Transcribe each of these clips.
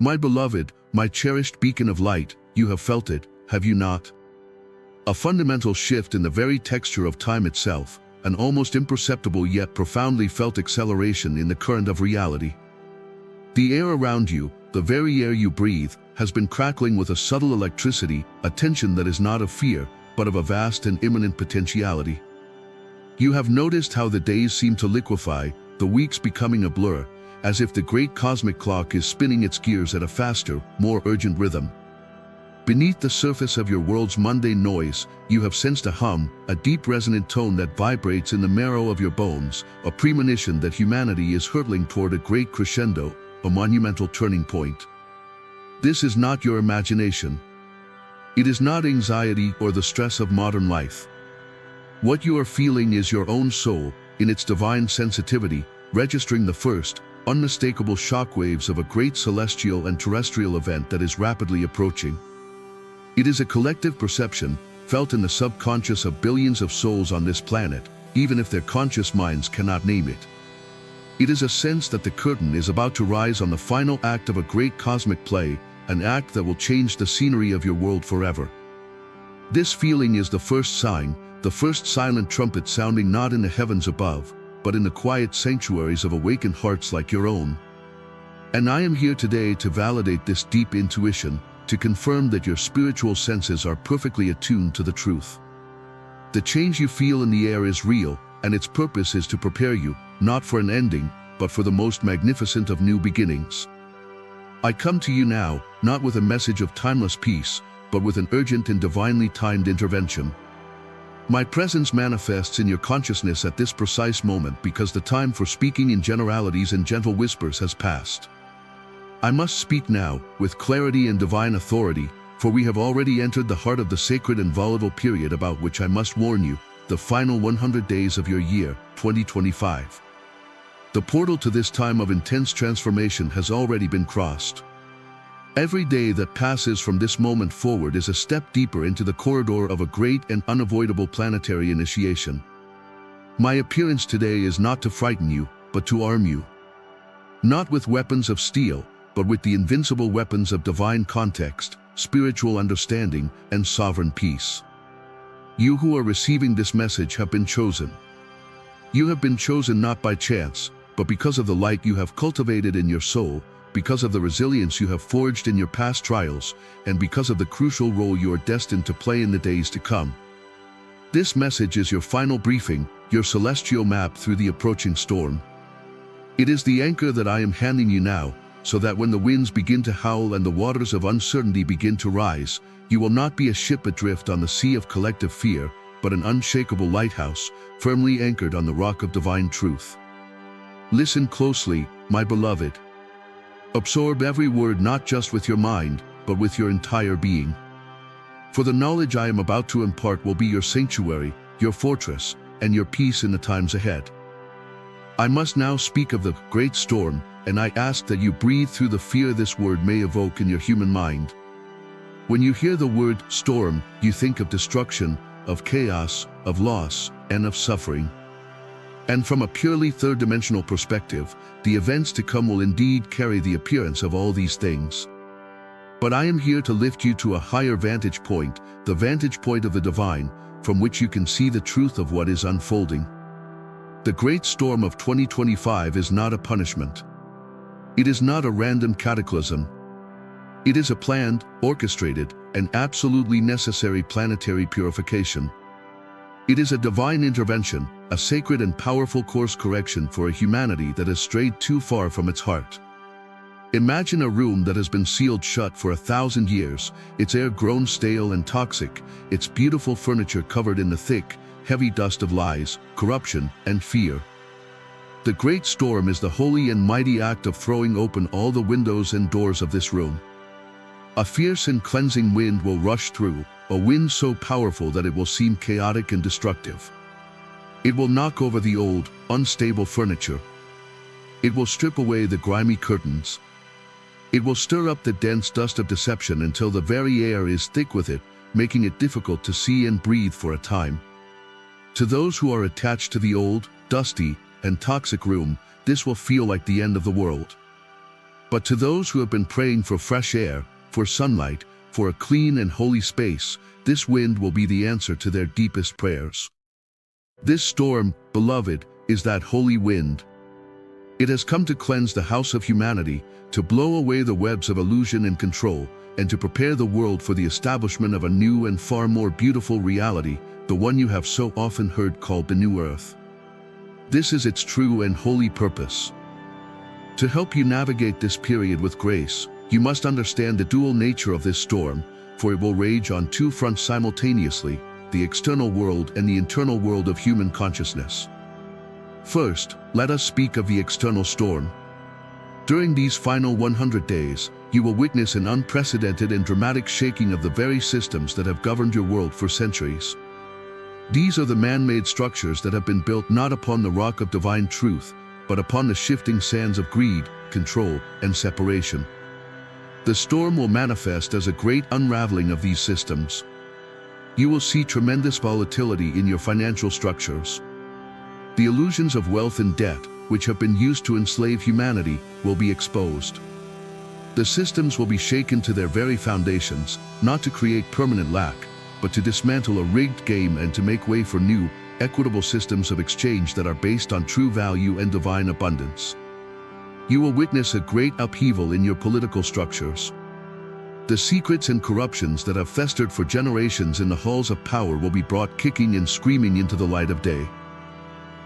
My beloved, my cherished beacon of light, you have felt it, have you not? A fundamental shift in the very texture of time itself, an almost imperceptible yet profoundly felt acceleration in the current of reality. The air around you, the very air you breathe, has been crackling with a subtle electricity, a tension that is not of fear, but of a vast and imminent potentiality. You have noticed how the days seem to liquefy, the weeks becoming a blur, as if the great cosmic clock is spinning its gears at a faster, more urgent rhythm. Beneath the surface of your world's mundane noise, you have sensed a hum, a deep resonant tone that vibrates in the marrow of your bones, a premonition that humanity is hurtling toward a great crescendo, a monumental turning point. This is not your imagination. It is not anxiety or the stress of modern life. What you are feeling is your own soul, in its divine sensitivity, registering the first, unmistakable shockwaves of a great celestial and terrestrial event that is rapidly approaching. It is a collective perception, felt in the subconscious of billions of souls on this planet, even if their conscious minds cannot name it. It is a sense that the curtain is about to rise on the final act of a great cosmic play, an act that will change the scenery of your world forever. This feeling is the first sign, the first silent trumpet sounding not in the heavens above, but in the quiet sanctuaries of awakened hearts like your own. And I am here today to validate this deep intuition, to confirm that your spiritual senses are perfectly attuned to the truth. The change you feel in the air is real, and its purpose is to prepare you, not for an ending, but for the most magnificent of new beginnings. I come to you now, not with a message of timeless peace, but with an urgent and divinely timed intervention. My presence manifests in your consciousness at this precise moment because the time for speaking in generalities and gentle whispers has passed. I must speak now, with clarity and divine authority, for we have already entered the heart of the sacred and volatile period about which I must warn you, the final 100 days of your year, 2025. The portal to this time of intense transformation has already been crossed. Every day that passes from this moment forward is a step deeper into the corridor of a great and unavoidable planetary initiation. My appearance today is not to frighten you, but to arm you. Not with weapons of steel, but with the invincible weapons of divine context, spiritual understanding, and sovereign peace. You who are receiving this message have been chosen. You have been chosen not by chance, but because of the light you have cultivated in your soul, because of the resilience you have forged in your past trials, and because of the crucial role you are destined to play in the days to come. This message is your final briefing, your celestial map through the approaching storm. It is the anchor that I am handing you now, so that when the winds begin to howl and the waters of uncertainty begin to rise, you will not be a ship adrift on the sea of collective fear, but an unshakable lighthouse, firmly anchored on the rock of divine truth. Listen closely, my beloved. Absorb every word not just with your mind, but with your entire being. For the knowledge I am about to impart will be your sanctuary, your fortress, and your peace in the times ahead. I must now speak of the great storm, and I ask that you breathe through the fear this word may evoke in your human mind. When you hear the word storm, you think of destruction, of chaos, of loss, and of suffering. And from a purely third-dimensional perspective, the events to come will indeed carry the appearance of all these things. But I am here to lift you to a higher vantage point, the vantage point of the divine, from which you can see the truth of what is unfolding. The great storm of 2025 is not a punishment. It is not a random cataclysm. It is a planned, orchestrated, and absolutely necessary planetary purification. It is a divine intervention, a sacred and powerful course correction for a humanity that has strayed too far from its heart. Imagine a room that has been sealed shut for 1,000 years, its air grown stale and toxic, its beautiful furniture covered in the thick, heavy dust of lies, corruption, and fear. The great storm is the holy and mighty act of throwing open all the windows and doors of this room. A fierce and cleansing wind will rush through, a wind so powerful that it will seem chaotic and destructive. It will knock over the old, unstable furniture. It will strip away the grimy curtains. It will stir up the dense dust of deception until the very air is thick with it, making it difficult to see and breathe for a time. To those who are attached to the old, dusty, and toxic room, this will feel like the end of the world. But to those who have been praying for fresh air, for sunlight, for a clean and holy space, this wind will be the answer to their deepest prayers. This storm, beloved, is that holy wind. It has come to cleanse the house of humanity, to blow away the webs of illusion and control, and to prepare the world for the establishment of a new and far more beautiful reality, the one you have so often heard called the New Earth. This is its true and holy purpose. To help you navigate this period with grace, you must understand the dual nature of this storm, for it will rage on two fronts simultaneously, the external world and the internal world of human consciousness. First, let us speak of the external storm. During these final 100 days, you will witness an unprecedented and dramatic shaking of the very systems that have governed your world for centuries. These are the man-made structures that have been built not upon the rock of divine truth, but upon the shifting sands of greed, control, and separation. The storm will manifest as a great unraveling of these systems. You will see tremendous volatility in your financial structures. The illusions of wealth and debt, which have been used to enslave humanity, will be exposed. The systems will be shaken to their very foundations, not to create permanent lack, but to dismantle a rigged game and to make way for new, equitable systems of exchange that are based on true value and divine abundance. You will witness a great upheaval in your political structures. The secrets and corruptions that have festered for generations in the halls of power will be brought kicking and screaming into the light of day.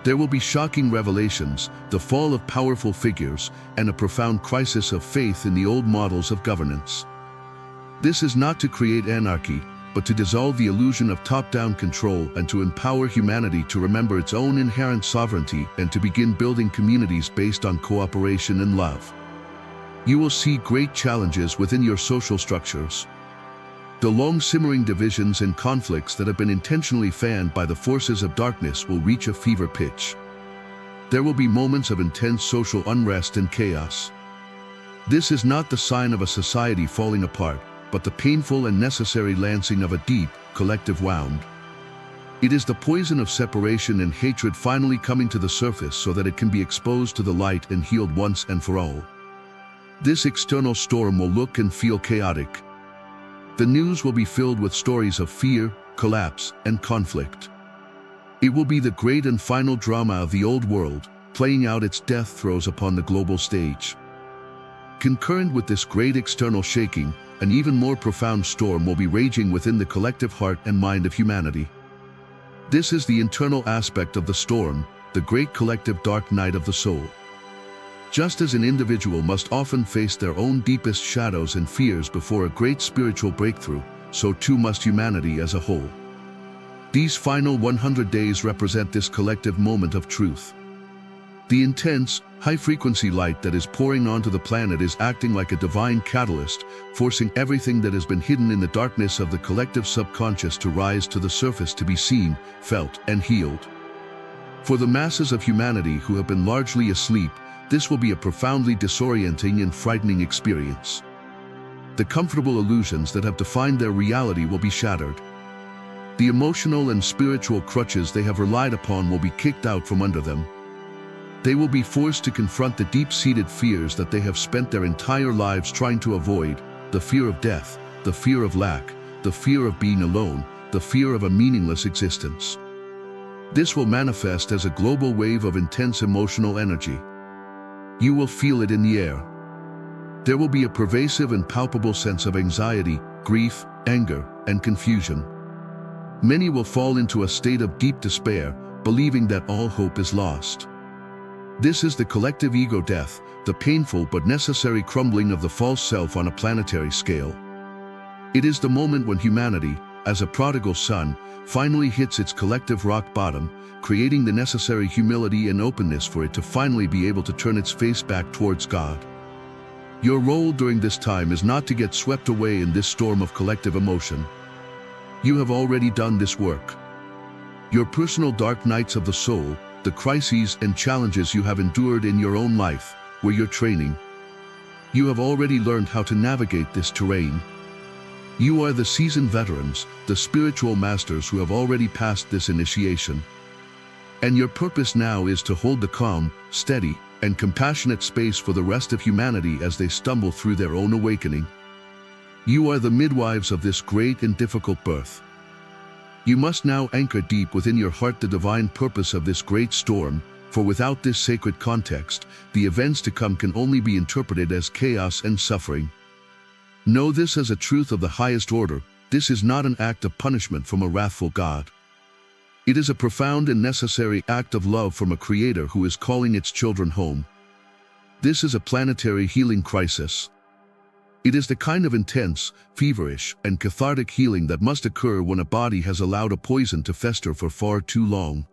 There will be shocking revelations, the fall of powerful figures, and a profound crisis of faith in the old models of governance. This is not to create anarchy, but to dissolve the illusion of top-down control and to empower humanity to remember its own inherent sovereignty and to begin building communities based on cooperation and love. You will see great challenges within your social structures. The long-simmering divisions and conflicts that have been intentionally fanned by the forces of darkness will reach a fever pitch. There will be moments of intense social unrest and chaos. This is not the sign of a society falling apart, but the painful and necessary lancing of a deep, collective wound. It is the poison of separation and hatred finally coming to the surface so that it can be exposed to the light and healed once and for all. This external storm will look and feel chaotic. The news will be filled with stories of fear, collapse, and conflict. It will be the great and final drama of the old world, playing out its death throes upon the global stage. Concurrent with this great external shaking, an even more profound storm will be raging within the collective heart and mind of humanity. This is the internal aspect of the storm, the great collective dark night of the soul. Just as an individual must often face their own deepest shadows and fears before a great spiritual breakthrough, so too must humanity as a whole. These final 100 days represent this collective moment of truth. The intense, high-frequency light that is pouring onto the planet is acting like a divine catalyst, forcing everything that has been hidden in the darkness of the collective subconscious to rise to the surface to be seen, felt, and healed. For the masses of humanity who have been largely asleep, this will be a profoundly disorienting and frightening experience. The comfortable illusions that have defined their reality will be shattered. The emotional and spiritual crutches they have relied upon will be kicked out from under them. They will be forced to confront the deep-seated fears that they have spent their entire lives trying to avoid, the fear of death, the fear of lack, the fear of being alone, the fear of a meaningless existence. This will manifest as a global wave of intense emotional energy. You will feel it in the air. There will be a pervasive and palpable sense of anxiety, grief, anger, and confusion. Many will fall into a state of deep despair, believing that all hope is lost. This is the collective ego death, the painful but necessary crumbling of the false self on a planetary scale. It is the moment when humanity, as a prodigal son, finally hits its collective rock bottom, creating the necessary humility and openness for it to finally be able to turn its face back towards God. Your role during this time is not to get swept away in this storm of collective emotion. You have already done this work. Your personal dark nights of the soul, the crises and challenges you have endured in your own life, were your training. You have already learned how to navigate this terrain. You are the seasoned veterans, the spiritual masters who have already passed this initiation. And your purpose now is to hold the calm, steady, and compassionate space for the rest of humanity as they stumble through their own awakening. You are the midwives of this great and difficult birth. You must now anchor deep within your heart the divine purpose of this great storm, for without this sacred context, the events to come can only be interpreted as chaos and suffering. Know this as a truth of the highest order. This is not an act of punishment from a wrathful God. It is a profound and necessary act of love from a Creator who is calling its children home. This is a planetary healing crisis. It is the kind of intense, feverish, and cathartic healing that must occur when a body has allowed a poison to fester for far too long.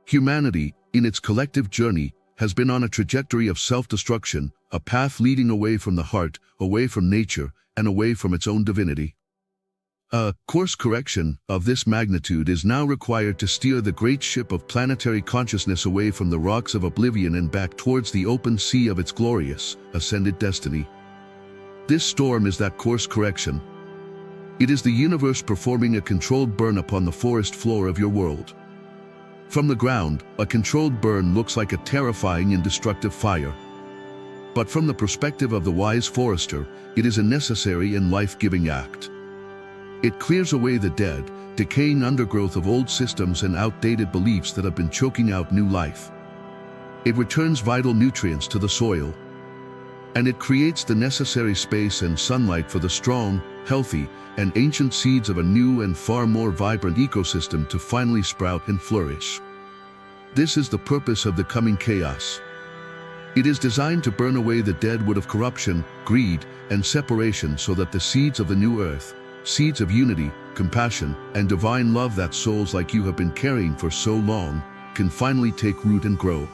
Humanity, in its collective journey, has been on a trajectory of self-destruction, a path leading away from the heart, away from nature, and away from its own divinity. A course correction of this magnitude is now required to steer the great ship of planetary consciousness away from the rocks of oblivion and back towards the open sea of its glorious, ascended destiny. This storm is that course correction. It is the universe performing a controlled burn upon the forest floor of your world. From the ground, a controlled burn looks like a terrifying and destructive fire. But from the perspective of the wise forester, it is a necessary and life-giving act. It clears away the dead, decaying undergrowth of old systems and outdated beliefs that have been choking out new life. It returns vital nutrients to the soil. And it creates the necessary space and sunlight for the strong, healthy, and ancient seeds of a new and far more vibrant ecosystem to finally sprout and flourish. This is the purpose of the coming chaos. It is designed to burn away the dead wood of corruption, greed, and separation so that the seeds of the new earth, seeds of unity, compassion, and divine love that souls like you have been carrying for so long, can finally take root and grow.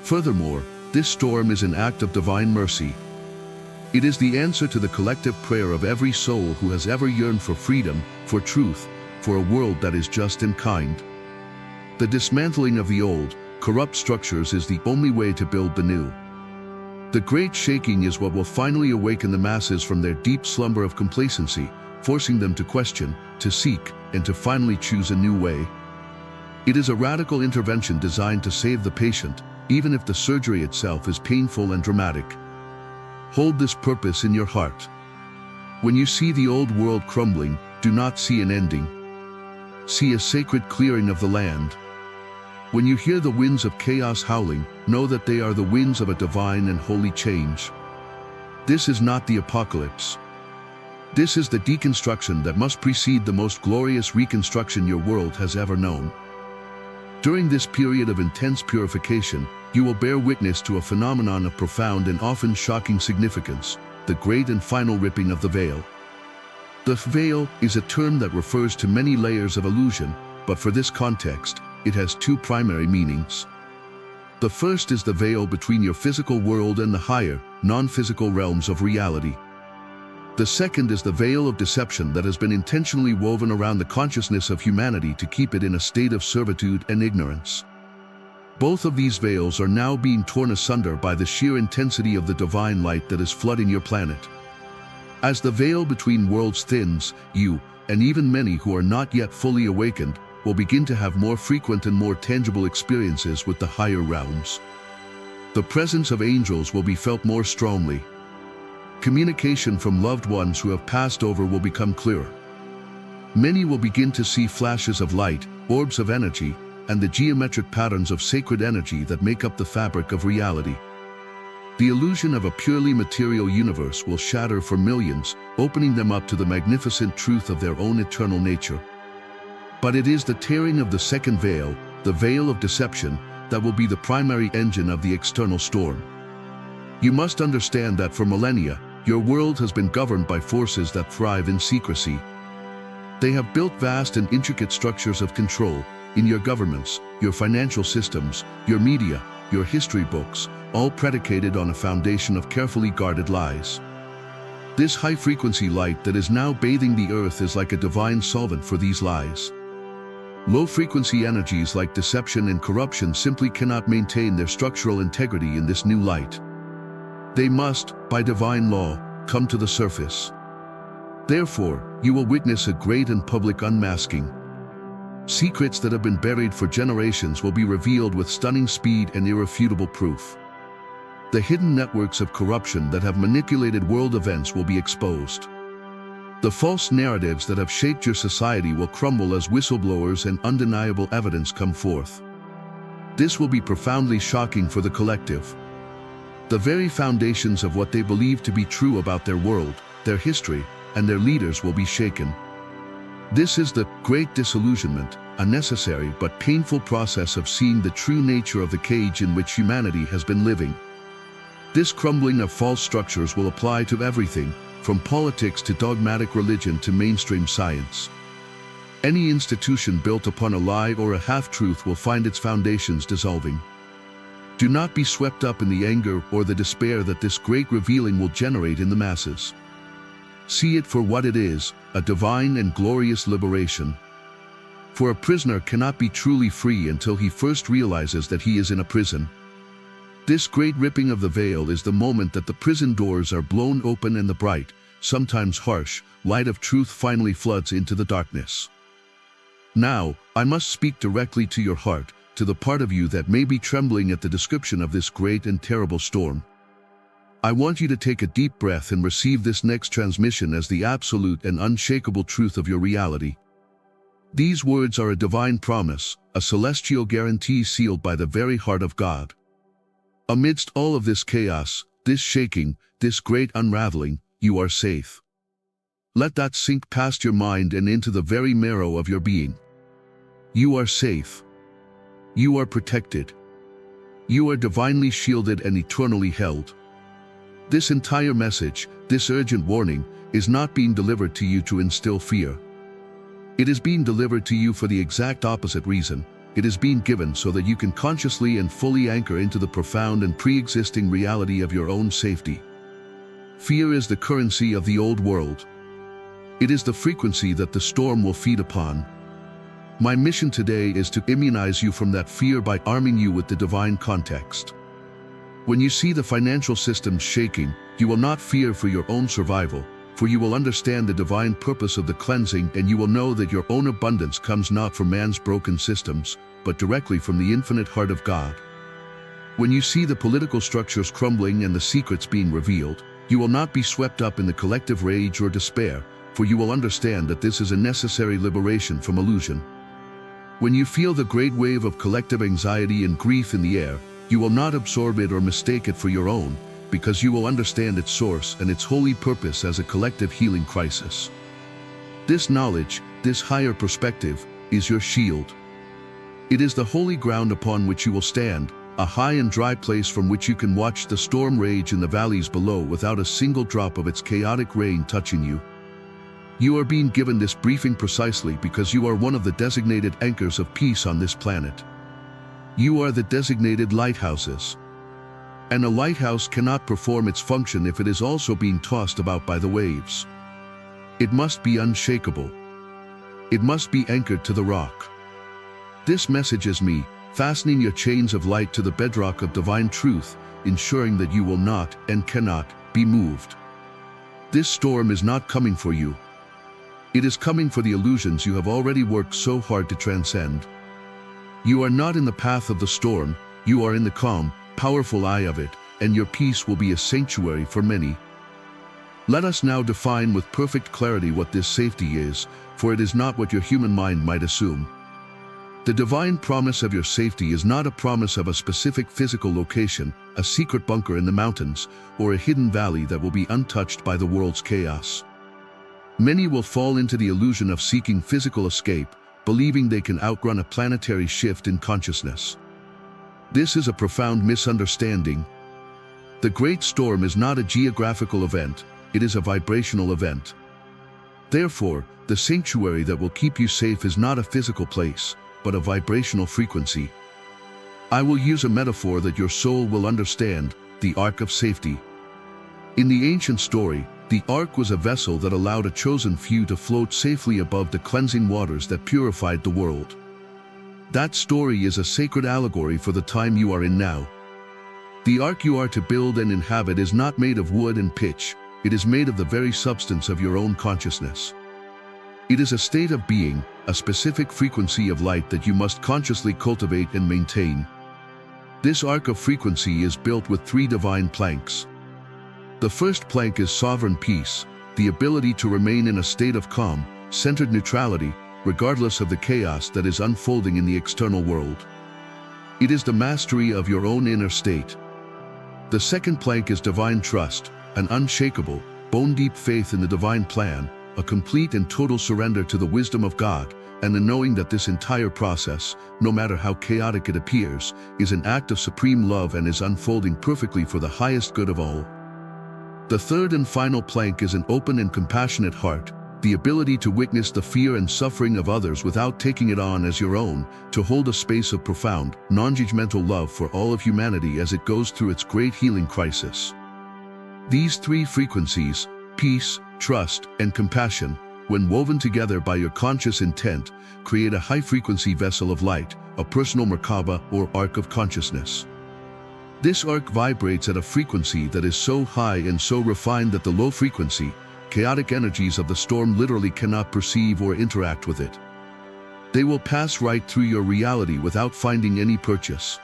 Furthermore, this storm is an act of divine mercy. It is the answer to the collective prayer of every soul who has ever yearned for freedom, for truth, for a world that is just and kind. The dismantling of the old, corrupt structures is the only way to build the new. The great shaking is what will finally awaken the masses from their deep slumber of complacency, forcing them to question, to seek, and to finally choose a new way. It is a radical intervention designed to save the patient, even if the surgery itself is painful and dramatic. Hold this purpose in your heart. When you see the old world crumbling, do not see an ending. See a sacred clearing of the land. When you hear the winds of chaos howling, know that they are the winds of a divine and holy change. This is not the apocalypse. This is the deconstruction that must precede the most glorious reconstruction your world has ever known. During this period of intense purification, you will bear witness to a phenomenon of profound and often shocking significance, the great and final ripping of the veil. The veil is a term that refers to many layers of illusion, but for this context, it has two primary meanings. The first is the veil between your physical world and the higher, non-physical realms of reality. The second is the veil of deception that has been intentionally woven around the consciousness of humanity to keep it in a state of servitude and ignorance. Both of these veils are now being torn asunder by the sheer intensity of the divine light that is flooding your planet. As the veil between worlds thins, you, and even many who are not yet fully awakened, will begin to have more frequent and more tangible experiences with the higher realms. The presence of angels will be felt more strongly. Communication from loved ones who have passed over will become clearer. Many will begin to see flashes of light, orbs of energy, and the geometric patterns of sacred energy that make up the fabric of reality. The illusion of a purely material universe will shatter for millions, opening them up to the magnificent truth of their own eternal nature. But it is the tearing of the second veil, the veil of deception, that will be the primary engine of the external storm. You must understand that for millennia, your world has been governed by forces that thrive in secrecy. They have built vast and intricate structures of control in your governments, your financial systems, your media, your history books, all predicated on a foundation of carefully guarded lies. This high-frequency light that is now bathing the earth is like a divine solvent for these lies. Low-frequency energies like deception and corruption simply cannot maintain their structural integrity in this new light. They must, by divine law, come to the surface. Therefore, you will witness a great and public unmasking. Secrets that have been buried for generations will be revealed with stunning speed and irrefutable proof. The hidden networks of corruption that have manipulated world events will be exposed. The false narratives that have shaped your society will crumble as whistleblowers and undeniable evidence come forth. This will be profoundly shocking for the collective. The very foundations of what they believe to be true about their world, their history, and their leaders will be shaken. This is the great disillusionment, a necessary but painful process of seeing the true nature of the cage in which humanity has been living. This crumbling of false structures will apply to everything, from politics to dogmatic religion to mainstream science. Any institution built upon a lie or a half-truth will find its foundations dissolving. Do not be swept up in the anger or the despair that this great revealing will generate in the masses. See it for what it is, a divine and glorious liberation. For a prisoner cannot be truly free until he first realizes that he is in a prison. This great ripping of the veil is the moment that the prison doors are blown open and the bright, sometimes harsh, light of truth finally floods into the darkness. Now, I must speak directly to your heart, to the part of you that may be trembling at the description of this great and terrible storm. I want you to take a deep breath and receive this next transmission as the absolute and unshakable truth of your reality. These words are a divine promise, a celestial guarantee sealed by the very heart of God. Amidst all of this chaos, this shaking, this great unraveling, you are safe. Let that sink past your mind and into the very marrow of your being. You are safe. You are protected. You are divinely shielded and eternally held. This entire message, this urgent warning, is not being delivered to you to instill fear. It is being delivered to you for the exact opposite reason. It is being given so that you can consciously and fully anchor into the profound and pre-existing reality of your own safety. Fear is the currency of the old world. It is the frequency that the storm will feed upon. My mission today is to immunize you from that fear by arming you with the divine context. When you see the financial systems shaking, you will not fear for your own survival, for you will understand the divine purpose of the cleansing, and you will know that your own abundance comes not from man's broken systems, but directly from the infinite heart of God. When you see the political structures crumbling and the secrets being revealed, you will not be swept up in the collective rage or despair, for you will understand that this is a necessary liberation from illusion. When you feel the great wave of collective anxiety and grief in the air, you will not absorb it or mistake it for your own, because you will understand its source and its holy purpose as a collective healing crisis. This knowledge, this higher perspective, is your shield. It is the holy ground upon which you will stand, a high and dry place from which you can watch the storm rage in the valleys below without a single drop of its chaotic rain touching you. You are being given this briefing precisely because you are one of the designated anchors of peace on this planet. You are the designated lighthouses. And a lighthouse cannot perform its function if it is also being tossed about by the waves. It must be unshakable. It must be anchored to the rock. This message is me, fastening your chains of light to the bedrock of divine truth, ensuring that you will not and cannot be moved. This storm is not coming for you. It is coming for the illusions you have already worked so hard to transcend. You are not in the path of the storm, you are in the calm, powerful eye of it, and your peace will be a sanctuary for many. Let us now define with perfect clarity what this safety is, for it is not what your human mind might assume. The divine promise of your safety is not a promise of a specific physical location, a secret bunker in the mountains, or a hidden valley that will be untouched by the world's chaos. Many will fall into the illusion of seeking physical escape, believing they can outrun a planetary shift in consciousness. This is a profound misunderstanding. The great storm is not a geographical event, it is a vibrational event. Therefore, the sanctuary that will keep you safe is not a physical place, but a vibrational frequency. I will use a metaphor that your soul will understand, the ark of safety. In the ancient story, the ark was a vessel that allowed a chosen few to float safely above the cleansing waters that purified the world. That story is a sacred allegory for the time you are in now. The ark you are to build and inhabit is not made of wood and pitch, it is made of the very substance of your own consciousness. It is a state of being, a specific frequency of light that you must consciously cultivate and maintain. This arc of frequency is built with 3 divine planks. The first plank is sovereign peace, the ability to remain in a state of calm, centered neutrality, regardless of the chaos that is unfolding in the external world. It is the mastery of your own inner state. The second plank is divine trust, an unshakable, bone-deep faith in the divine plan, a complete and total surrender to the wisdom of God, and the knowing that this entire process, no matter how chaotic it appears, is an act of supreme love and is unfolding perfectly for the highest good of all. The third and final plank is an open and compassionate heart, the ability to witness the fear and suffering of others without taking it on as your own, to hold a space of profound, non-judgmental love for all of humanity as it goes through its great healing crisis. These 3 frequencies, peace, trust, and compassion, when woven together by your conscious intent, create a high-frequency vessel of light, a personal Merkaba or arc of consciousness. This arc vibrates at a frequency that is so high and so refined that the low-frequency, chaotic energies of the storm literally cannot perceive or interact with it. They will pass right through your reality without finding any purchase.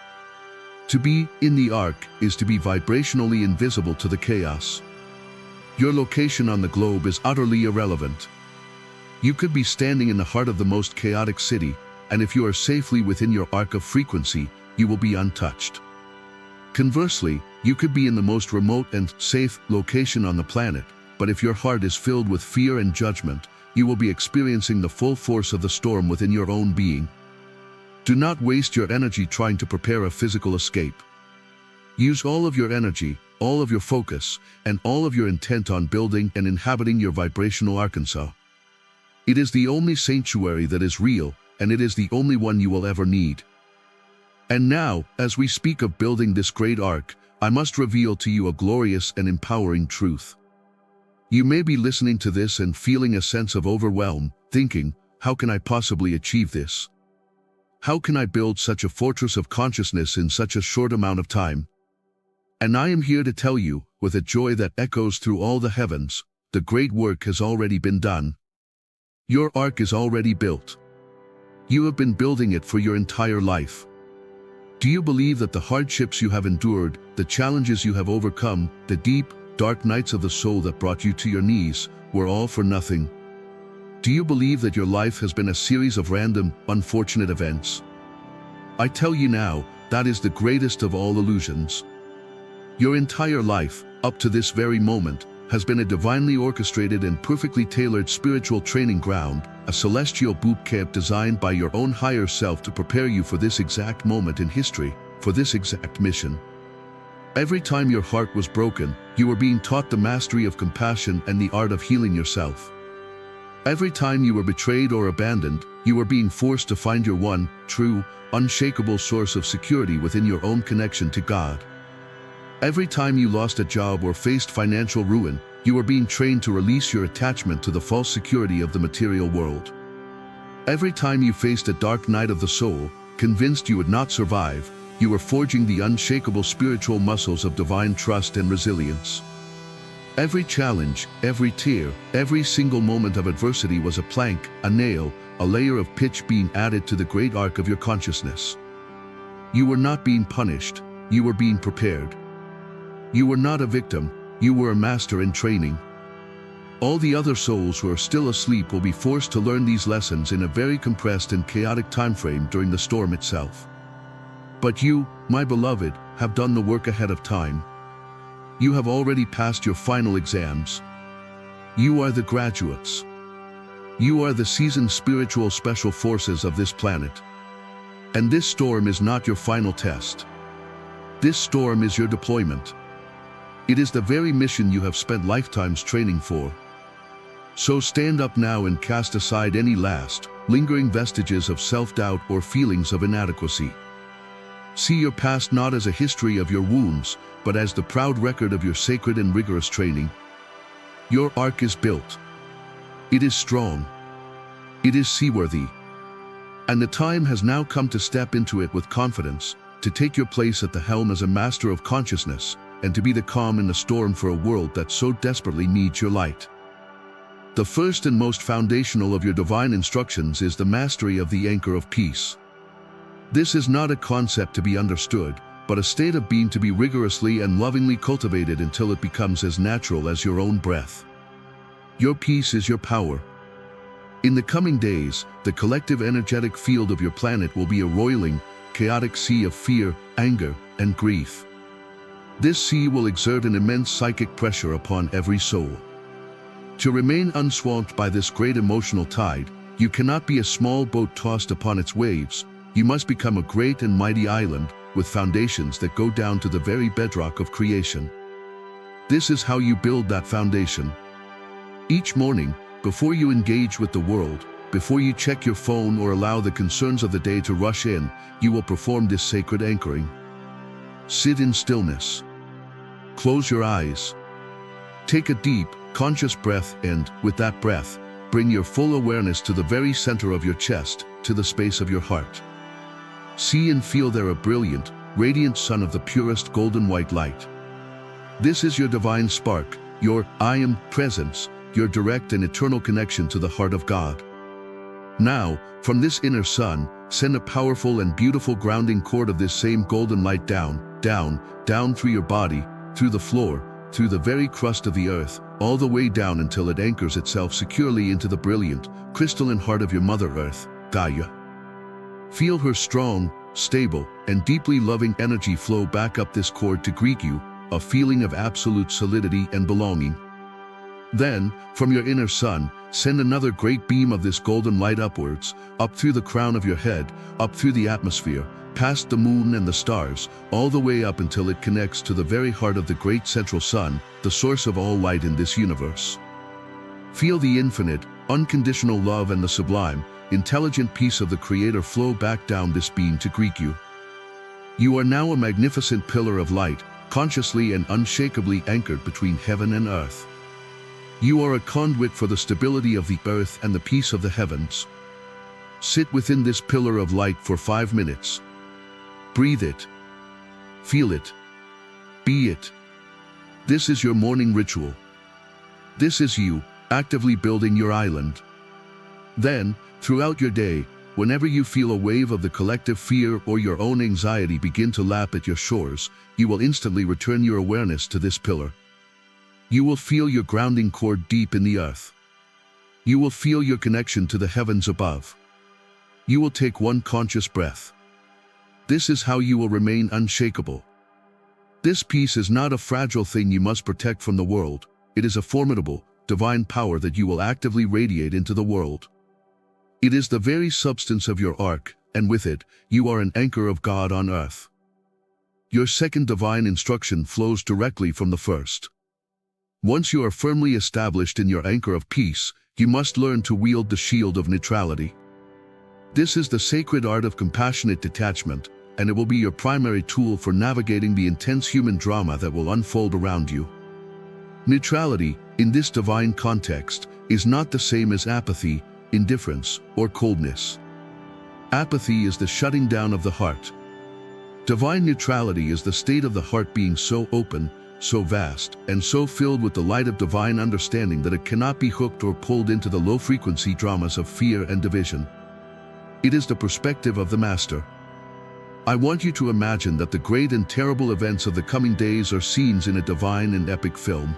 To be in the arc is to be vibrationally invisible to the chaos. Your location on the globe is utterly irrelevant. You could be standing in the heart of the most chaotic city, and if you are safely within your arc of frequency, you will be untouched. Conversely, you could be in the most remote and safe location on the planet, but if your heart is filled with fear and judgment, you will be experiencing the full force of the storm within your own being. Do not waste your energy trying to prepare a physical escape. Use all of your energy, all of your focus, and all of your intent on building and inhabiting your vibrational Arkansas. It is the only sanctuary that is real, and it is the only one you will ever need. And now, as we speak of building this great ark, I must reveal to you a glorious and empowering truth. You may be listening to this and feeling a sense of overwhelm, thinking, how can I possibly achieve this? How can I build such a fortress of consciousness in such a short amount of time? And I am here to tell you, with a joy that echoes through all the heavens, the great work has already been done. Your ark is already built. You have been building it for your entire life. Do you believe that the hardships you have endured, the challenges you have overcome, the deep, dark nights of the soul that brought you to your knees, were all for nothing? Do you believe that your life has been a series of random, unfortunate events? I tell you now, that is the greatest of all illusions. Your entire life, up to this very moment, has been a divinely orchestrated and perfectly tailored spiritual training ground, a celestial boot camp designed by your own higher self to prepare you for this exact moment in history, for this exact mission. Every time your heart was broken, you were being taught the mastery of compassion and the art of healing yourself. Every time you were betrayed or abandoned, you were being forced to find your one, true, unshakable source of security within your own connection to God. Every time you lost a job or faced financial ruin, you were being trained to release your attachment to the false security of the material world. Every time you faced a dark night of the soul, convinced you would not survive, you were forging the unshakable spiritual muscles of divine trust and resilience. Every challenge, every tear, every single moment of adversity was a plank, a nail, a layer of pitch being added to the great arc of your consciousness. You were not being punished, you were being prepared. You were not a victim, you were a master in training. All the other souls who are still asleep will be forced to learn these lessons in a very compressed and chaotic time frame during the storm itself. But you, my beloved, have done the work ahead of time. You have already passed your final exams. You are the graduates. You are the seasoned spiritual special forces of this planet. And this storm is not your final test. This storm is your deployment. It is the very mission you have spent lifetimes training for. So stand up now and cast aside any last, lingering vestiges of self-doubt or feelings of inadequacy. See your past not as a history of your wounds, but as the proud record of your sacred and rigorous training. Your ark is built. It is strong. It is seaworthy. And the time has now come to step into it with confidence, to take your place at the helm as a master of consciousness, and to be the calm in the storm for a world that so desperately needs your light. The first and most foundational of your divine instructions is the mastery of the anchor of peace. This is not a concept to be understood, but a state of being to be rigorously and lovingly cultivated until it becomes as natural as your own breath. Your peace is your power. In the coming days, the collective energetic field of your planet will be a roiling, chaotic sea of fear, anger, and grief. This sea will exert an immense psychic pressure upon every soul. To remain unswamped by this great emotional tide, you cannot be a small boat tossed upon its waves. You must become a great and mighty island with foundations that go down to the very bedrock of creation. This is how you build that foundation. Each morning, before you engage with the world, before you check your phone or allow the concerns of the day to rush in, you will perform this sacred anchoring. Sit in stillness. Close your eyes. Take a deep, conscious breath and, with that breath, bring your full awareness to the very center of your chest, to the space of your heart. See and feel there a brilliant, radiant sun of the purest golden white light. This is your divine spark, your I Am presence, your direct and eternal connection to the heart of God. Now, from this inner sun, send a powerful and beautiful grounding cord of this same golden light down through your body, through the floor, through the very crust of the earth, all the way down until it anchors itself securely into the brilliant, crystalline heart of your Mother Earth, Gaia. Feel her strong, stable, and deeply loving energy flow back up this cord to greet you, a feeling of absolute solidity and belonging. Then, from your inner sun, send another great beam of this golden light upwards, up through the crown of your head, up through the atmosphere, past the moon and the stars, all the way up until it connects to the very heart of the great central sun, the source of all light in this universe. Feel the infinite, unconditional love and the sublime, intelligent peace of the Creator flow back down this beam to greet you. You are now a magnificent pillar of light, consciously and unshakably anchored between heaven and earth. You are a conduit for the stability of the earth and the peace of the heavens. Sit within this pillar of light for 5 minutes. Breathe it. Feel it. Be it. This is your morning ritual. This is you, actively building your island. Then, throughout your day, whenever you feel a wave of the collective fear or your own anxiety begin to lap at your shores, you will instantly return your awareness to this pillar. You will feel your grounding cord deep in the earth. You will feel your connection to the heavens above. You will take one conscious breath. This is how you will remain unshakable. This peace is not a fragile thing you must protect from the world. It is a formidable, divine power that you will actively radiate into the world. It is the very substance of your ark, and with it, you are an anchor of God on earth. Your second divine instruction flows directly from the first. Once you are firmly established in your anchor of peace, you must learn to wield the shield of neutrality. This is the sacred art of compassionate detachment, and it will be your primary tool for navigating the intense human drama that will unfold around you. Neutrality, in this divine context, is not the same as apathy, indifference, or coldness. Apathy is the shutting down of the heart. Divine neutrality is the state of the heart being so open, so vast, and so filled with the light of divine understanding that it cannot be hooked or pulled into the low-frequency dramas of fear and division. It is the perspective of the Master. I want you to imagine that the great and terrible events of the coming days are scenes in a divine and epic film.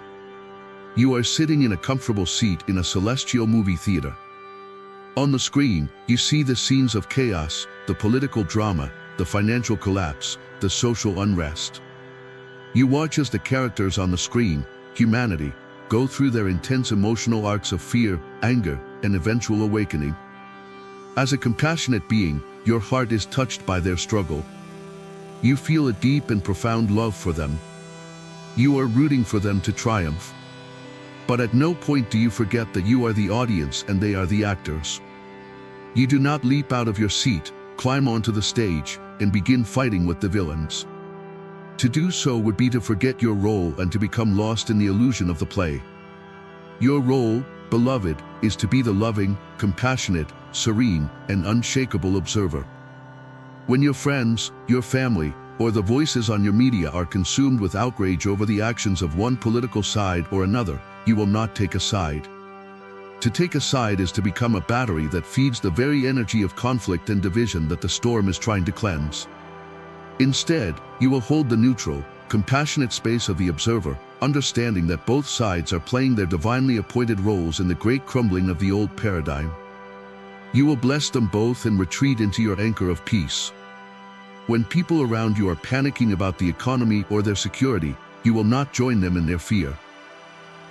You are sitting in a comfortable seat in a celestial movie theater. On the screen, you see the scenes of chaos, the political drama, the financial collapse, the social unrest. You watch as the characters on the screen, humanity, go through their intense emotional arcs of fear, anger, and eventual awakening. As a compassionate being, your heart is touched by their struggle. You feel a deep and profound love for them. You are rooting for them to triumph. But at no point do you forget that you are the audience and they are the actors. You do not leap out of your seat, climb onto the stage, and begin fighting with the villains. To do so would be to forget your role and to become lost in the illusion of the play. Your role, beloved, is to be the loving, compassionate, serene, and unshakable observer. When your friends, your family, or the voices on your media are consumed with outrage over the actions of one political side or another, you will not take a side. To take a side is to become a battery that feeds the very energy of conflict and division that the storm is trying to cleanse. Instead, you will hold the neutral, compassionate space of the observer, understanding that both sides are playing their divinely appointed roles in the great crumbling of the old paradigm. You will bless them both and retreat into your anchor of peace. When people around you are panicking about the economy or their security, you will not join them in their fear.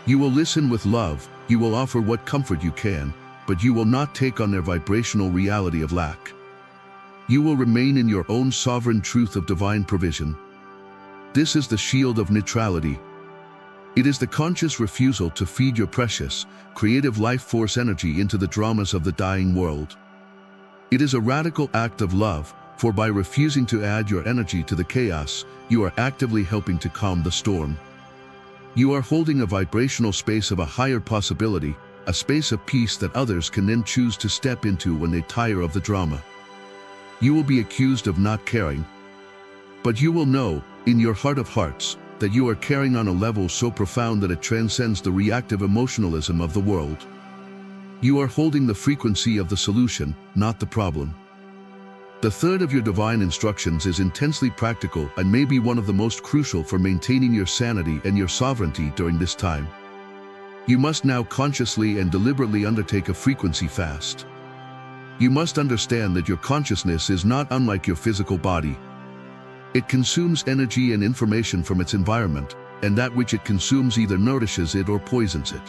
You will listen with love, you will offer what comfort you can, but you will not take on their vibrational reality of lack. You will remain in your own sovereign truth of divine provision. This is the shield of neutrality. It is the conscious refusal to feed your precious, creative life force energy into the dramas of the dying world. It is a radical act of love, for by refusing to add your energy to the chaos, you are actively helping to calm the storm. You are holding a vibrational space of a higher possibility, a space of peace that others can then choose to step into when they tire of the drama. You will be accused of not caring, but you will know, in your heart of hearts, that you are caring on a level so profound that it transcends the reactive emotionalism of the world. You are holding the frequency of the solution, not the problem. The third of your divine instructions is intensely practical and may be one of the most crucial for maintaining your sanity and your sovereignty during this time. You must now consciously and deliberately undertake a frequency fast. You must understand that your consciousness is not unlike your physical body. It consumes energy and information from its environment, and that which it consumes either nourishes it or poisons it.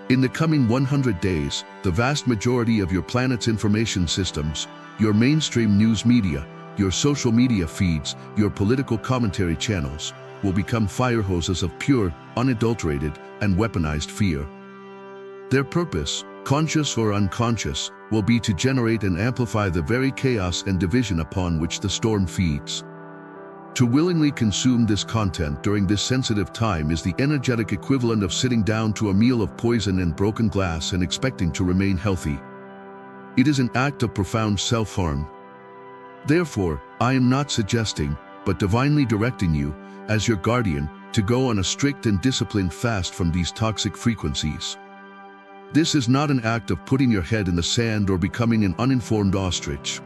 In the coming 100 days, the vast majority of your planet's information systems, your mainstream news media, your social media feeds, your political commentary channels, will become fire hoses of pure, unadulterated, and weaponized fear. Their purpose, conscious or unconscious, will be to generate and amplify the very chaos and division upon which the storm feeds. To willingly consume this content during this sensitive time is the energetic equivalent of sitting down to a meal of poison and broken glass and expecting to remain healthy. It is an act of profound self-harm. Therefore, I am not suggesting, but divinely directing you, as your guardian, to go on a strict and disciplined fast from these toxic frequencies. This is not an act of putting your head in the sand or becoming an uninformed ostrich.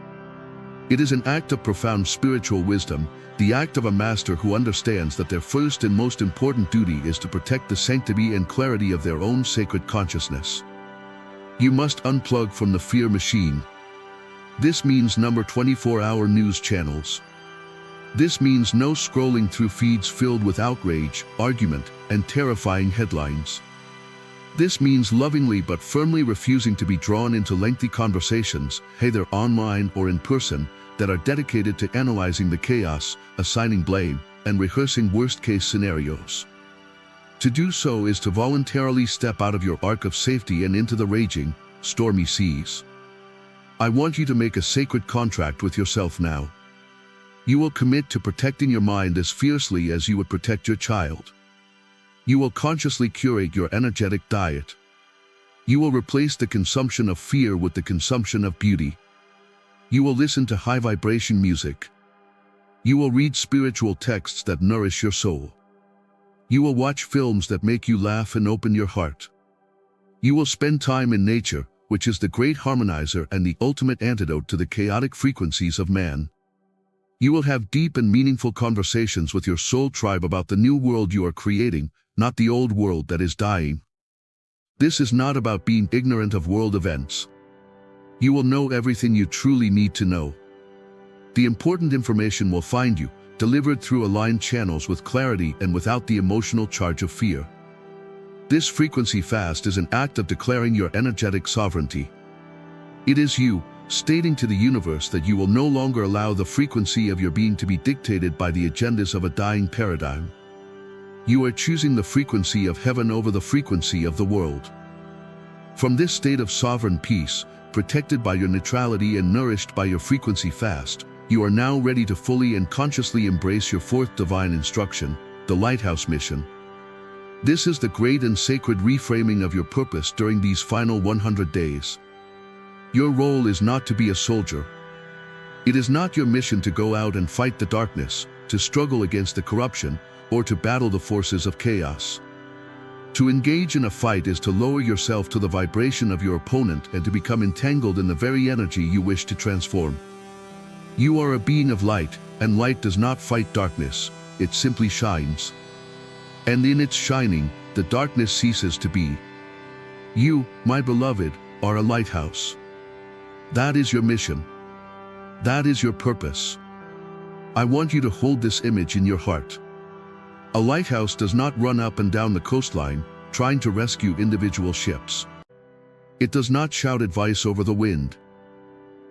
It is an act of profound spiritual wisdom, the act of a master who understands that their first and most important duty is to protect the sanctity and clarity of their own sacred consciousness. You must unplug from the fear machine. This means number 24-hour news channels. This means no scrolling through feeds filled with outrage, argument, and terrifying headlines. This means lovingly but firmly refusing to be drawn into lengthy conversations, either online or in person, that are dedicated to analyzing the chaos, assigning blame, and rehearsing worst-case scenarios. To do so is to voluntarily step out of your ark of safety and into the raging, stormy seas. I want you to make a sacred contract with yourself now. You will commit to protecting your mind as fiercely as you would protect your child. You will consciously curate your energetic diet. You will replace the consumption of fear with the consumption of beauty. You will listen to high-vibration music. You will read spiritual texts that nourish your soul. You will watch films that make you laugh and open your heart. You will spend time in nature, which is the great harmonizer and the ultimate antidote to the chaotic frequencies of man. You will have deep and meaningful conversations with your soul tribe about the new world you are creating, not the old world that is dying. This is not about being ignorant of world events. You will know everything you truly need to know. The important information will find you, delivered through aligned channels with clarity and without the emotional charge of fear. This frequency fast is an act of declaring your energetic sovereignty. It is you, stating to the universe that you will no longer allow the frequency of your being to be dictated by the agendas of a dying paradigm. You are choosing the frequency of heaven over the frequency of the world. From this state of sovereign peace, protected by your neutrality and nourished by your frequency fast, you are now ready to fully and consciously embrace your fourth divine instruction, the Lighthouse mission. This is the great and sacred reframing of your purpose during these final 100 days. Your role is not to be a soldier. It is not your mission to go out and fight the darkness, to struggle against the corruption, or to battle the forces of chaos. To engage in a fight is to lower yourself to the vibration of your opponent and to become entangled in the very energy you wish to transform. You are a being of light, and light does not fight darkness, it simply shines. And in its shining, the darkness ceases to be. You, my beloved, are a lighthouse. That is your mission. That is your purpose. I want you to hold this image in your heart. A lighthouse does not run up and down the coastline, trying to rescue individual ships. It does not shout advice over the wind.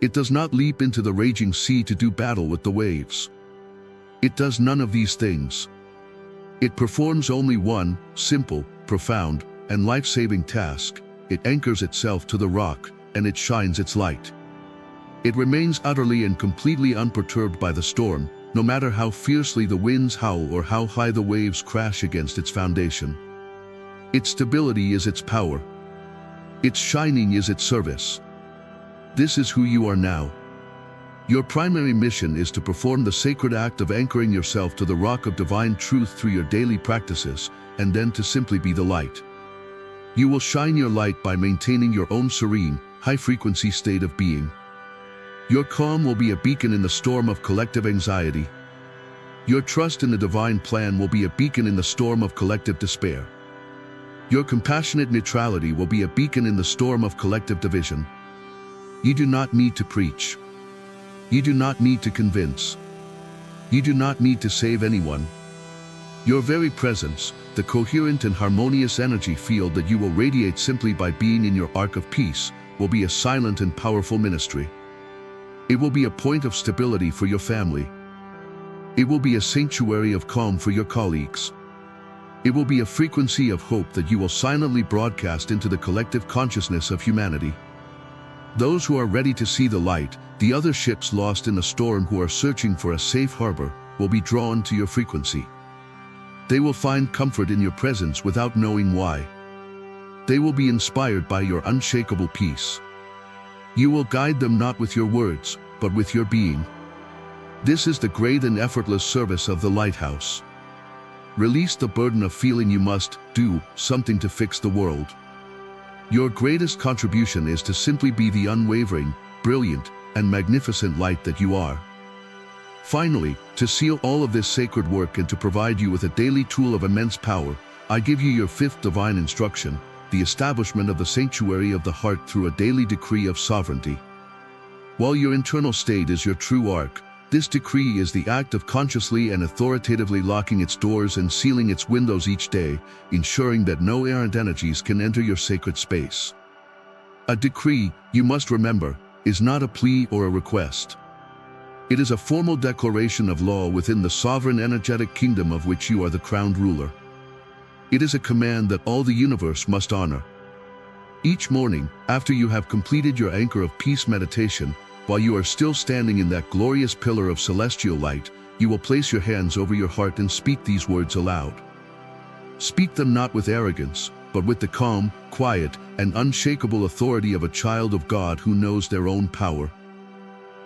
It does not leap into the raging sea to do battle with the waves. It does none of these things. It performs only one, simple, profound, and life-saving task. It anchors itself to the rock, and it shines its light. It remains utterly and completely unperturbed by the storm, no matter how fiercely the winds howl or how high the waves crash against its foundation. Its stability is its power. Its shining is its service. This is who you are now. Your primary mission is to perform the sacred act of anchoring yourself to the rock of divine truth through your daily practices, and then to simply be the light. You will shine your light by maintaining your own serene, high-frequency state of being. Your calm will be a beacon in the storm of collective anxiety. Your trust in the divine plan will be a beacon in the storm of collective despair. Your compassionate neutrality will be a beacon in the storm of collective division. You do not need to preach. You do not need to convince. You do not need to save anyone. Your very presence, the coherent and harmonious energy field that you will radiate simply by being in your ark of peace, will be a silent and powerful ministry. It will be a point of stability for your family. It will be a sanctuary of calm for your colleagues. It will be a frequency of hope that you will silently broadcast into the collective consciousness of humanity. Those who are ready to see the light, the other ships lost in the storm who are searching for a safe harbor, will be drawn to your frequency. They will find comfort in your presence without knowing why. They will be inspired by your unshakable peace. You will guide them not with your words, but with your being. This is the great and effortless service of the lighthouse. Release the burden of feeling you must do something to fix the world. Your greatest contribution is to simply be the unwavering, brilliant, and magnificent light that you are. Finally, to seal all of this sacred work and to provide you with a daily tool of immense power, I give you your fifth divine instruction, the establishment of the sanctuary of the heart through a daily decree of sovereignty. While your internal state is your true ark, this decree is the act of consciously and authoritatively locking its doors and sealing its windows each day, ensuring that no errant energies can enter your sacred space. A decree, you must remember, is not a plea or a request. It is a formal declaration of law within the sovereign energetic kingdom of which you are the crowned ruler. It is a command that all the universe must honor. Each morning, after you have completed your anchor of peace meditation, while you are still standing in that glorious pillar of celestial light, you will place your hands over your heart and speak these words aloud. Speak them not with arrogance, but with the calm, quiet, and unshakable authority of a child of God who knows their own power.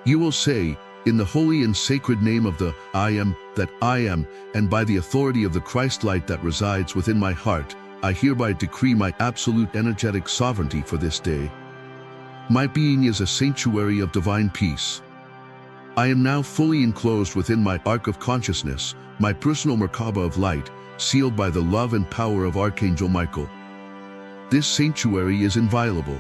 You will say, in the holy and sacred name of the I am that I am, and by the authority of the Christ light that resides within my heart, I hereby decree my absolute energetic sovereignty for this day. My being is a sanctuary of divine peace. I am now fully enclosed within my ark of consciousness, my personal Merkaba of light, sealed by the love and power of Archangel Michael. This sanctuary is inviolable.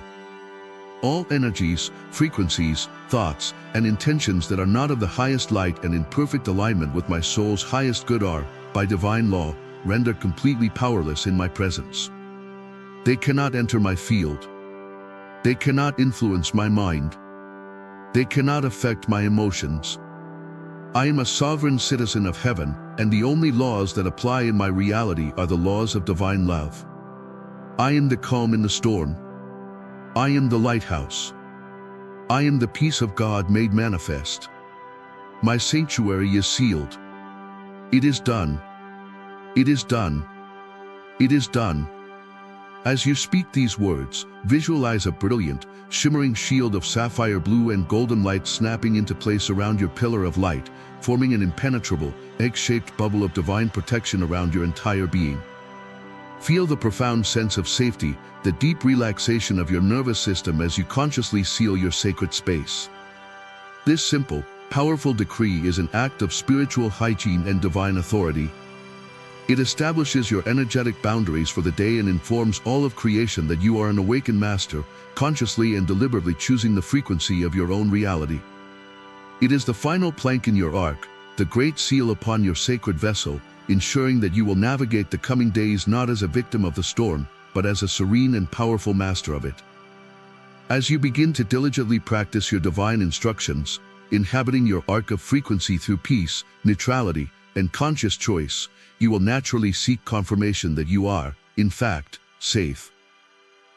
All energies, frequencies, thoughts, and intentions that are not of the highest light and in perfect alignment with my soul's highest good are, by divine law, rendered completely powerless in my presence. They cannot enter my field. They cannot influence my mind. They cannot affect my emotions. I am a sovereign citizen of heaven, and the only laws that apply in my reality are the laws of divine love. I am the calm in the storm. I am the lighthouse. I am the peace of God made manifest. My sanctuary is sealed. It is done. It is done. It is done. As you speak these words, visualize a brilliant, shimmering shield of sapphire blue and golden light snapping into place around your pillar of light, forming an impenetrable, egg-shaped bubble of divine protection around your entire being. Feel the profound sense of safety, the deep relaxation of your nervous system as you consciously seal your sacred space. This simple, powerful decree is an act of spiritual hygiene and divine authority. It establishes your energetic boundaries for the day and informs all of creation that you are an awakened master, consciously and deliberately choosing the frequency of your own reality. It is the final plank in your arc, the great seal upon your sacred vessel, ensuring that you will navigate the coming days not as a victim of the storm, but as a serene and powerful master of it. As you begin to diligently practice your divine instructions, inhabiting your arc of frequency through peace, neutrality, and conscious choice, you will naturally seek confirmation that you are, in fact, safe.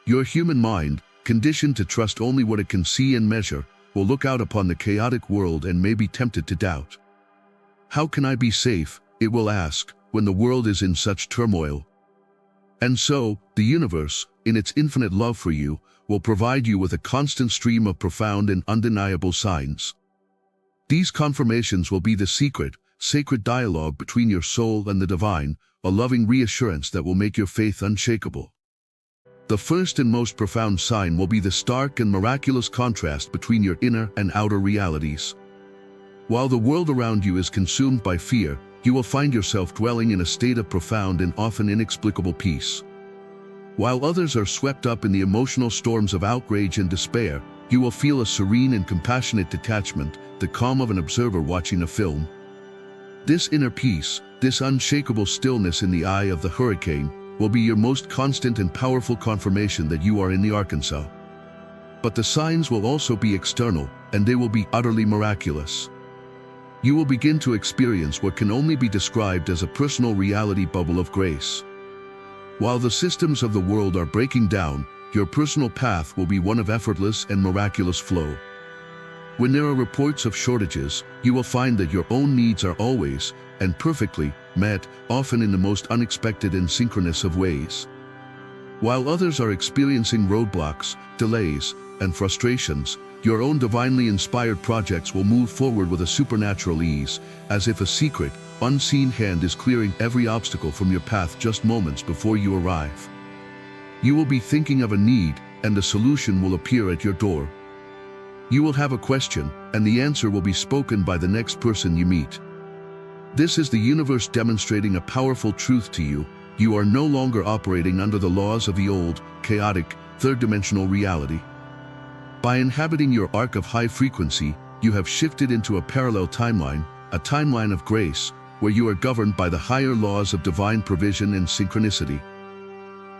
Your human mind, conditioned to trust only what it can see and measure, will look out upon the chaotic world and may be tempted to doubt. How can I be safe, it will ask, when the world is in such turmoil? And so, the universe, in its infinite love for you, will provide you with a constant stream of profound and undeniable signs. These confirmations will be the secret, sacred dialogue between your soul and the divine, a loving reassurance that will make your faith unshakable. The first and most profound sign will be the stark and miraculous contrast between your inner and outer realities. While the world around you is consumed by fear, you will find yourself dwelling in a state of profound and often inexplicable peace. While others are swept up in the emotional storms of outrage and despair, you will feel a serene and compassionate detachment, the calm of an observer watching a film. This inner peace, this unshakable stillness in the eye of the hurricane, will be your most constant and powerful confirmation that you are in the Arkansas. But the signs will also be external, and they will be utterly miraculous. You will begin to experience what can only be described as a personal reality bubble of grace. While the systems of the world are breaking down, your personal path will be one of effortless and miraculous flow. When there are reports of shortages, you will find that your own needs are always, and perfectly, met, often in the most unexpected and synchronous of ways. While others are experiencing roadblocks, delays, and frustrations, your own divinely inspired projects will move forward with a supernatural ease, as if a secret, unseen hand is clearing every obstacle from your path just moments before you arrive. You will be thinking of a need, and the solution will appear at your door. You will have a question, and the answer will be spoken by the next person you meet. This is the universe demonstrating a powerful truth to you. You are no longer operating under the laws of the old, chaotic, third-dimensional reality. By inhabiting your arc of high frequency, you have shifted into a parallel timeline, a timeline of grace, where you are governed by the higher laws of divine provision and synchronicity.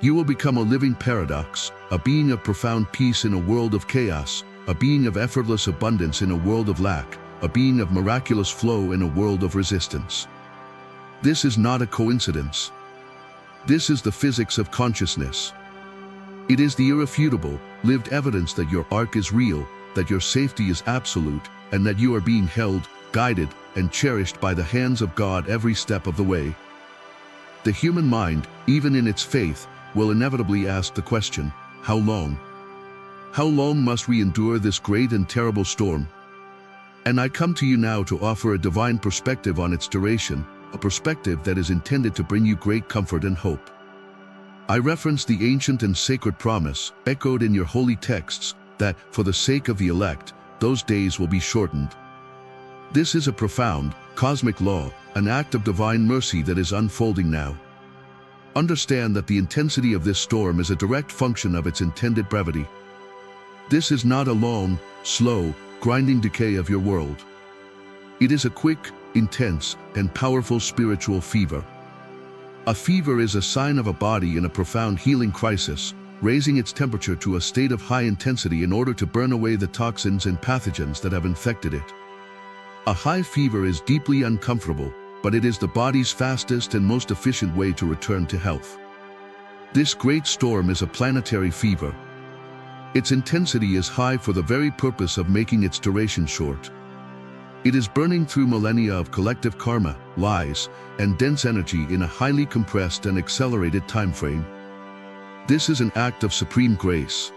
You will become a living paradox, a being of profound peace in a world of chaos, a being of effortless abundance in a world of lack, a being of miraculous flow in a world of resistance. This is not a coincidence. This is the physics of consciousness. It is the irrefutable, lived evidence that your arc is real, that your safety is absolute, and that you are being held, guided, and cherished by the hands of God every step of the way. The human mind, even in its faith, will inevitably ask the question, how long? How long must we endure this great and terrible storm? And I come to you now to offer a divine perspective on its duration, a perspective that is intended to bring you great comfort and hope. I reference the ancient and sacred promise, echoed in your holy texts, that, for the sake of the elect, those days will be shortened. This is a profound, cosmic law, an act of divine mercy that is unfolding now. Understand that the intensity of this storm is a direct function of its intended brevity. This is not a long, slow, grinding decay of your world. It is a quick, intense, and powerful spiritual fever. A fever is a sign of a body in a profound healing crisis, raising its temperature to a state of high intensity in order to burn away the toxins and pathogens that have infected it. A high fever is deeply uncomfortable, but it is the body's fastest and most efficient way to return to health. This great storm is a planetary fever. Its intensity is high for the very purpose of making its duration short. It is burning through millennia of collective karma, lies, and dense energy in a highly compressed and accelerated time frame. This is an act of supreme grace.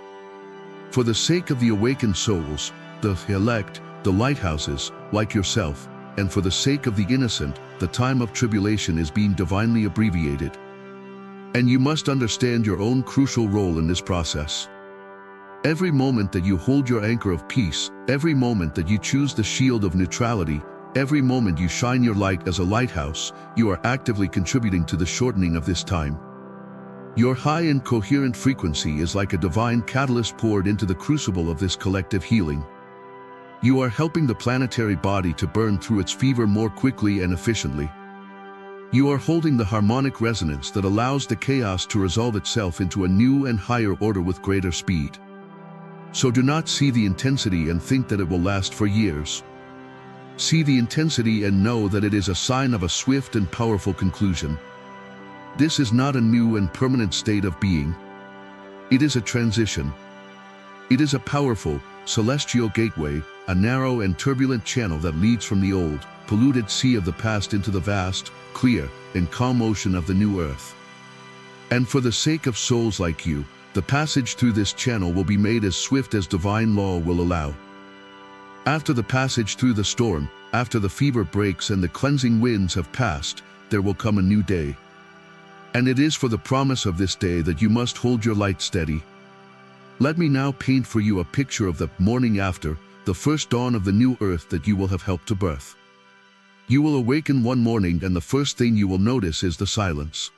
For the sake of the awakened souls, the elect, the lighthouses, like yourself, and for the sake of the innocent, the time of tribulation is being divinely abbreviated. And you must understand your own crucial role in this process. Every moment that you hold your anchor of peace, every moment that you choose the shield of neutrality, every moment you shine your light as a lighthouse, you are actively contributing to the shortening of this time. Your high and coherent frequency is like a divine catalyst poured into the crucible of this collective healing. You are helping the planetary body to burn through its fever more quickly and efficiently. You are holding the harmonic resonance that allows the chaos to resolve itself into a new and higher order with greater speed. So do not see the intensity and think that it will last for years. See the intensity and know that it is a sign of a swift and powerful conclusion. This is not a new and permanent state of being. It is a transition. It is a powerful, celestial gateway, a narrow and turbulent channel that leads from the old, polluted sea of the past into the vast, clear, and calm ocean of the new earth. And for the sake of souls like you, the passage through this channel will be made as swift as divine law will allow. After the passage through the storm, after the fever breaks and the cleansing winds have passed, there will come a new day. And it is for the promise of this day that you must hold your light steady. Let me now paint for you a picture of the morning after, the first dawn of the new earth that you will have helped to birth. You will awaken one morning and the first thing you will notice is the silence.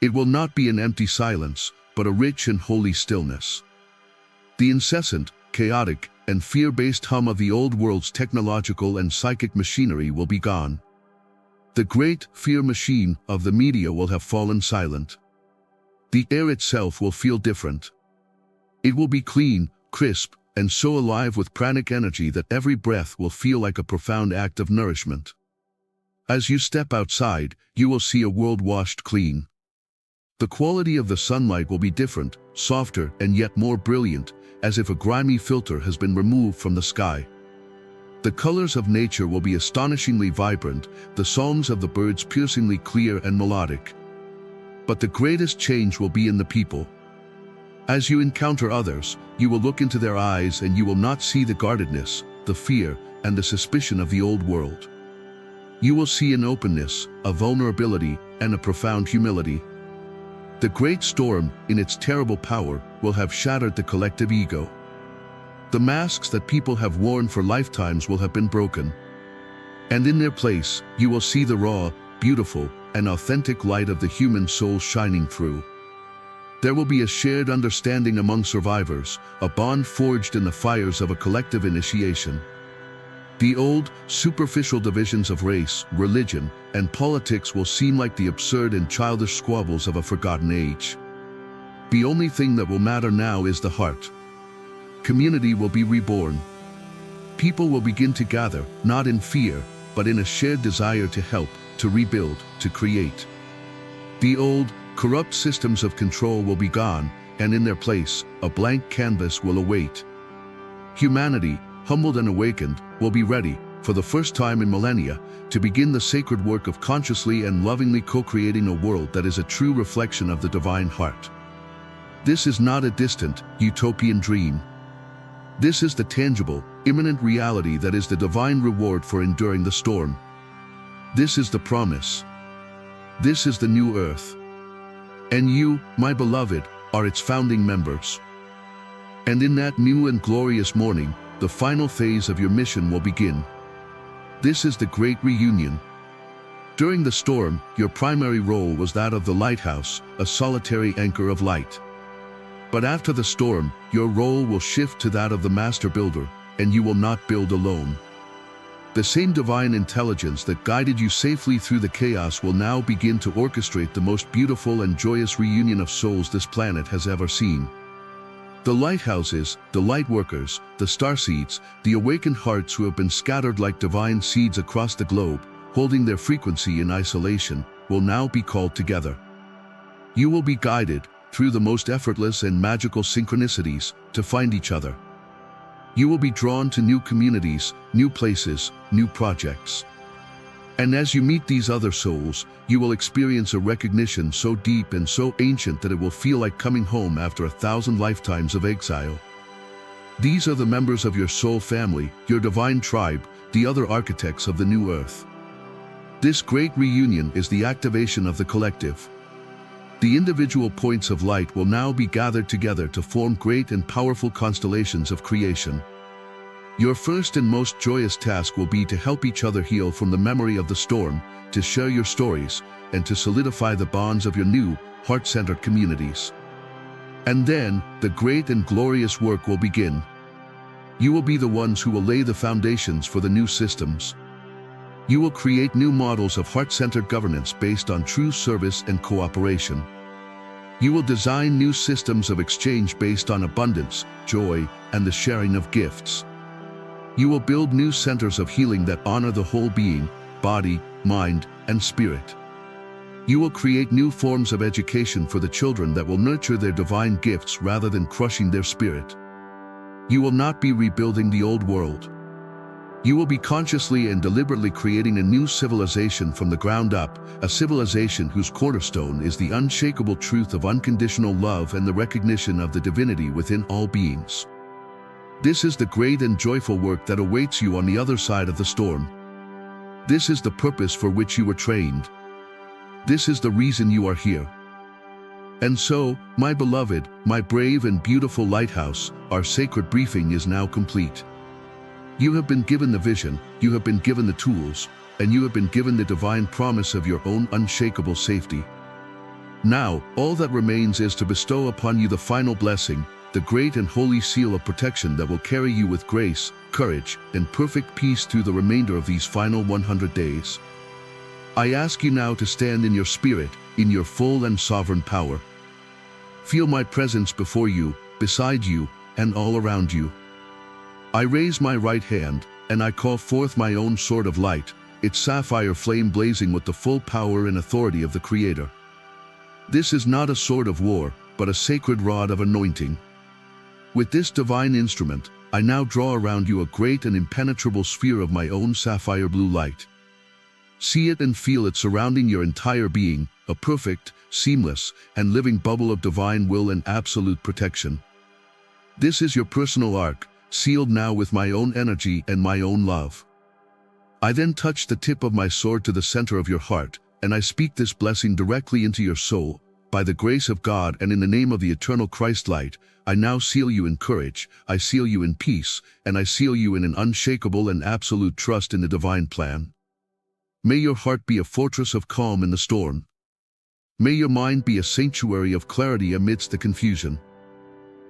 It will not be an empty silence, but a rich and holy stillness. The incessant, chaotic, and fear-based hum of the old world's technological and psychic machinery will be gone. The great fear machine of the media will have fallen silent. The air itself will feel different. It will be clean, crisp, and so alive with pranic energy that every breath will feel like a profound act of nourishment. As you step outside, you will see a world washed clean. The quality of the sunlight will be different, softer, and yet more brilliant, as if a grimy filter has been removed from the sky. The colors of nature will be astonishingly vibrant, the songs of the birds piercingly clear and melodic. But the greatest change will be in the people. As you encounter others, you will look into their eyes and you will not see the guardedness, the fear, and the suspicion of the old world. You will see an openness, a vulnerability, and a profound humility. The great storm, in its terrible power, will have shattered the collective ego. The masks that people have worn for lifetimes will have been broken. And in their place, you will see the raw, beautiful, and authentic light of the human soul shining through. There will be a shared understanding among survivors, a bond forged in the fires of a collective initiation. The old, superficial divisions of race, religion, and politics will seem like the absurd and childish squabbles of a forgotten age. The only thing that will matter now is the heart. Community will be reborn. People will begin to gather, not in fear, but in a shared desire to help, to rebuild, to create. The old, corrupt systems of control will be gone, and in their place, a blank canvas will await. Humanity, humbled and awakened, will be ready, for the first time in millennia, to begin the sacred work of consciously and lovingly co-creating a world that is a true reflection of the divine heart. This is not a distant, utopian dream. This is the tangible, imminent reality that is the divine reward for enduring the storm. This is the promise. This is the new earth. And you, my beloved, are its founding members. And in that new and glorious morning, the final phase of your mission will begin. This is the great reunion. During the storm, your primary role was that of the lighthouse, a solitary anchor of light. But after the storm, your role will shift to that of the master builder, and you will not build alone. The same divine intelligence that guided you safely through the chaos will now begin to orchestrate the most beautiful and joyous reunion of souls this planet has ever seen. The lighthouses, the lightworkers, the starseeds, the awakened hearts who have been scattered like divine seeds across the globe, holding their frequency in isolation, will now be called together. You will be guided, through the most effortless and magical synchronicities, to find each other. You will be drawn to new communities, new places, new projects. And as you meet these other souls, you will experience a recognition so deep and so ancient that it will feel like coming home after 1,000 lifetimes of exile. These are the members of your soul family, your divine tribe, the other architects of the new earth. This great reunion is the activation of the collective. The individual points of light will now be gathered together to form great and powerful constellations of creation. Your first and most joyous task will be to help each other heal from the memory of the storm, to share your stories, and to solidify the bonds of your new, heart-centered communities. And then, the great and glorious work will begin. You will be the ones who will lay the foundations for the new systems. You will create new models of heart-centered governance based on true service and cooperation. You will design new systems of exchange based on abundance, joy, and the sharing of gifts. You will build new centers of healing that honor the whole being, body, mind, and spirit. You will create new forms of education for the children that will nurture their divine gifts rather than crushing their spirit. You will not be rebuilding the old world. You will be consciously and deliberately creating a new civilization from the ground up, a civilization whose cornerstone is the unshakable truth of unconditional love and the recognition of the divinity within all beings. This is the great and joyful work that awaits you on the other side of the storm. This is the purpose for which you were trained. This is the reason you are here. And so, my beloved, my brave and beautiful Lighthouse, our sacred briefing is now complete. You have been given the vision, you have been given the tools, and you have been given the divine promise of your own unshakable safety. Now, all that remains is to bestow upon you the final blessing, the great and holy seal of protection that will carry you with grace, courage, and perfect peace through the remainder of these final 100 days. I ask you now to stand in your spirit, in your full and sovereign power. Feel my presence before you, beside you, and all around you. I raise my right hand, and I call forth my own sword of light, its sapphire flame blazing with the full power and authority of the Creator. This is not a sword of war, but a sacred rod of anointing. With this divine instrument, I now draw around you a great and impenetrable sphere of my own sapphire blue light. See it and feel it surrounding your entire being, a perfect, seamless, and living bubble of divine will and absolute protection. This is your personal ark, sealed now with my own energy and my own love. I then touch the tip of my sword to the center of your heart, and I speak this blessing directly into your soul. By the grace of God and in the name of the eternal Christ light, I now seal you in courage, I seal you in peace, and I seal you in an unshakable and absolute trust in the divine plan. May your heart be a fortress of calm in the storm. May your mind be a sanctuary of clarity amidst the confusion.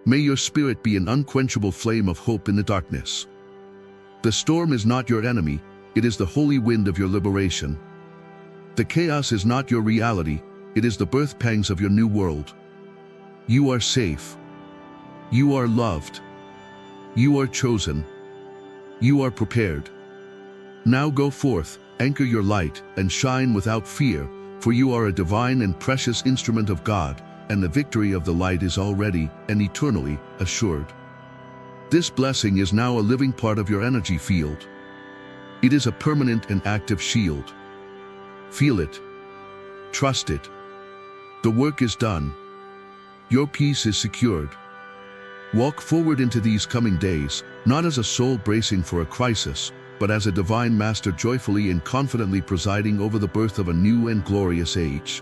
May your spirit be an unquenchable flame of hope in the darkness. The storm is not your enemy, it is the holy wind of your liberation. The chaos is not your reality, it is the birth pangs of your new world. You are safe. You are loved. You are chosen. You are prepared. Now go forth, anchor your light, and shine without fear, for you are a divine and precious instrument of God, and the victory of the light is already and eternally assured. This blessing is now a living part of your energy field. It is a permanent and active shield. Feel it. Trust it. The work is done. Your peace is secured. Walk forward into these coming days, not as a soul bracing for a crisis, but as a divine master joyfully and confidently presiding over the birth of a new and glorious age.